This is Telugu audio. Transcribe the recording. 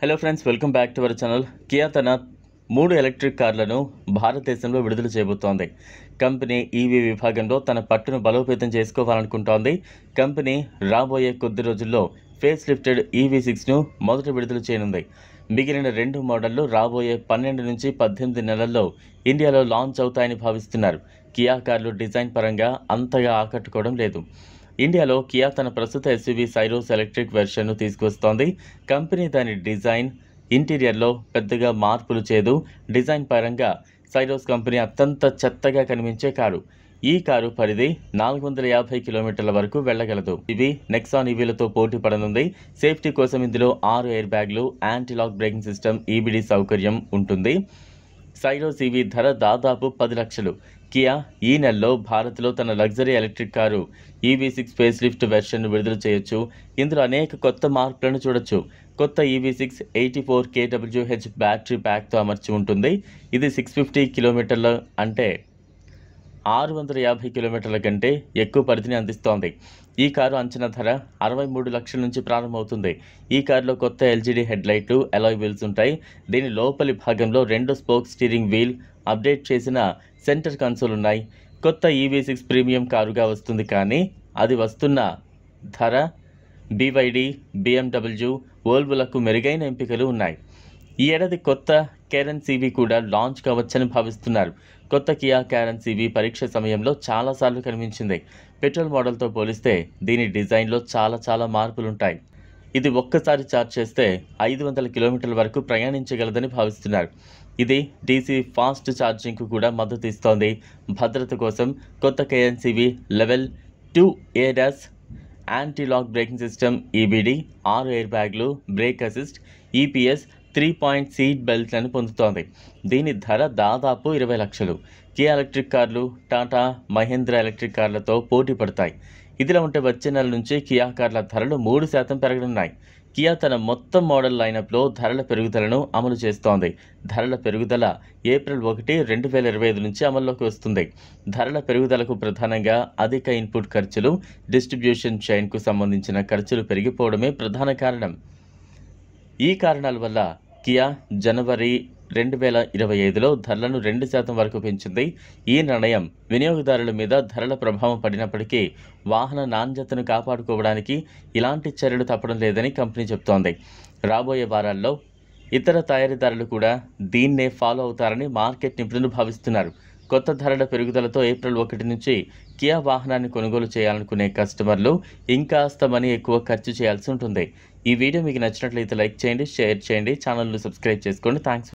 Hello friends, welcome back to our channel. Kia తన 3 ఎలక్ట్రిక్ కార్లను భారతదేశంలో విడుదల చేయబోతోంది. కంపెనీ ఈవీ విభాగంలో తన పట్టును బలోపేతం చేసుకోవాలనుకుంటోంది. కంపెనీ రాబోయే కొద్ది రోజుల్లో ఫేస్ లిఫ్టెడ్ EV6ను మొదట విడుదల చేయనుంది. మిగిలిన 2 మోడళ్లు రాబోయే 12 నుంచి 18 నెలల్లో ఇండియాలో లాంచ్ అవుతాయని భావిస్తున్నారు. కియా కార్లు డిజైన్ పరంగా అంతగా ఆకట్టుకోవడం లేదు. ఇండియాలో కియా తన ప్రస్తుత ఎస్యూవీ సైరోస్ ఎలక్ట్రిక్ వెర్షన్ను తీసుకొస్తోంది. కంపెనీ దాని డిజైన్, ఇంటీరియర్లో పెద్దగా మార్పులు చేయదు. డిజైన్ పరంగా సైరోస్ కంపెనీ అత్యంత చెత్తగా కనిపించే కారు. ఈ కారు పరిధి 450 కిలోమీటర్ల వరకు వెళ్ళగలదు. ఇవి నెక్సాన్ ఈవీలతో పోటీ పడనుంది. సేఫ్టీ కోసం ఇందులో 6 ఎయిర్ బ్యాగ్లు, anti lock braking system, EBD సౌకర్యం ఉంటుంది. సైరోస్ ఈవీ ధర దాదాపు 10 లక్షలు. కియా ఈ నెలలో భారత్లో తన luxury electric car EV6 face lift వెర్షన్ను విడుదల చేయొచ్చు. ఇందులో అనేక కొత్త మార్పులను చూడొచ్చు. కొత్త EV6 84 kWh బ్యాటరీ ప్యాక్తో అమర్చి ఉంటుంది. ఇది 650 కిలోమీటర్ల అంటే 650 కిలోమీటర్ల కంటే ఎక్కువ పరిధిని అందిస్తోంది. ఈ కారు అంచనా ధర 63 లక్షల నుంచి ప్రారంభమవుతుంది. ఈ కారులో కొత్త LCD హెడ్లైట్లు, అలాయ్ వీల్స్ ఉంటాయి. దీని లోపలి భాగంలో 2 స్పోక్ స్టీరింగ్ వీల్, అప్డేట్ చేసిన సెంటర్ కన్సోల్ ఉన్నాయి. కొత్త EV6 ప్రీమియం కారుగా వస్తుంది, కానీ అది వస్తున్న ధర BYD, BMW, వోల్వోలకు మెరుగైన ఎంపికలు ఉన్నాయి. ఈ ఏడాది కొత్త క్యారెన్ CV కూడా లాంచ్ కావచ్చని భావిస్తున్నారు. కొత్త కియా క్యారెన్ CV పరీక్ష సమయంలో చాలాసార్లు కనిపించింది. పెట్రోల్ మోడల్తో పోలిస్తే దీని డిజైన్లో చాలా మార్పులుంటాయి. ఇది ఒక్కసారి ఛార్జ్ చేస్తే 500 కిలోమీటర్ల వరకు ప్రయాణించగలదని భావిస్తున్నారు. ఇది DC ఫాస్ట్ ఛార్జింగ్కు కూడా మద్దతు ఇస్తోంది. భద్రత కోసం కొత్త Carens CV level 2 ADAS, anti lock braking system, EBD, 6 air బ్యాగ్లు, brake assist, EPS, 3-point seat బెల్ట్లను పొందుతోంది. దీని ధర దాదాపు 20 లక్షలు. కియా ఎలక్ట్రిక్ కార్లు టాటా, మహేంద్ర ఎలక్ట్రిక్ కార్లతో పోటీ పడతాయి. ఇదిలా ఉంటే వచ్చే నెల నుంచి కియా కార్ల ధరలు 3% పెరగనున్నాయి. కియా తన మొత్తం మోడల్ లైనప్లో ధరల పెరుగుదలను అమలు చేస్తోంది. ధరల పెరుగుదల ఏప్రిల్ 1, 2025 నుంచి అమల్లోకి వస్తుంది. ధరల పెరుగుదలకు ప్రధానంగా అధిక ఇన్పుట్ ఖర్చులు, డిస్ట్రిబ్యూషన్ చైన్కు సంబంధించిన ఖర్చులు పెరిగిపోవడమే ప్రధాన కారణం. ఈ కారణాల వల్ల కియా జనవరి 2025లో ధరలను 2% వరకు పెంచింది. ఈ నిర్ణయం వినియోగదారుల మీద ధరల ప్రభావం పడినప్పటికీ వాహన నాణ్యతను కాపాడుకోవడానికి ఇలాంటి చర్యలు తప్పడం లేదని కంపెనీ చెబుతోంది. రాబోయే వారాల్లో ఇతర తయారీదారులు కూడా దీన్నే ఫాలో అవుతారని మార్కెట్ నిపుణులు భావిస్తున్నారు. కొత్త ధరల పెరుగుదలతో ఏప్రిల్ 1 నుంచి కియా వాహనాన్ని కొనుగోలు చేయాలనుకునే కస్టమర్లు ఇంకాస్త మనీ ఎక్కువ ఖర్చు చేయాల్సి ఉంటుంది. ఈ వీడియో మీకు నచ్చినట్లయితే లైక్ చేయండి, షేర్ చేయండి, ఛానల్ను సబ్స్క్రైబ్ చేసుకోండి. థ్యాంక్స్.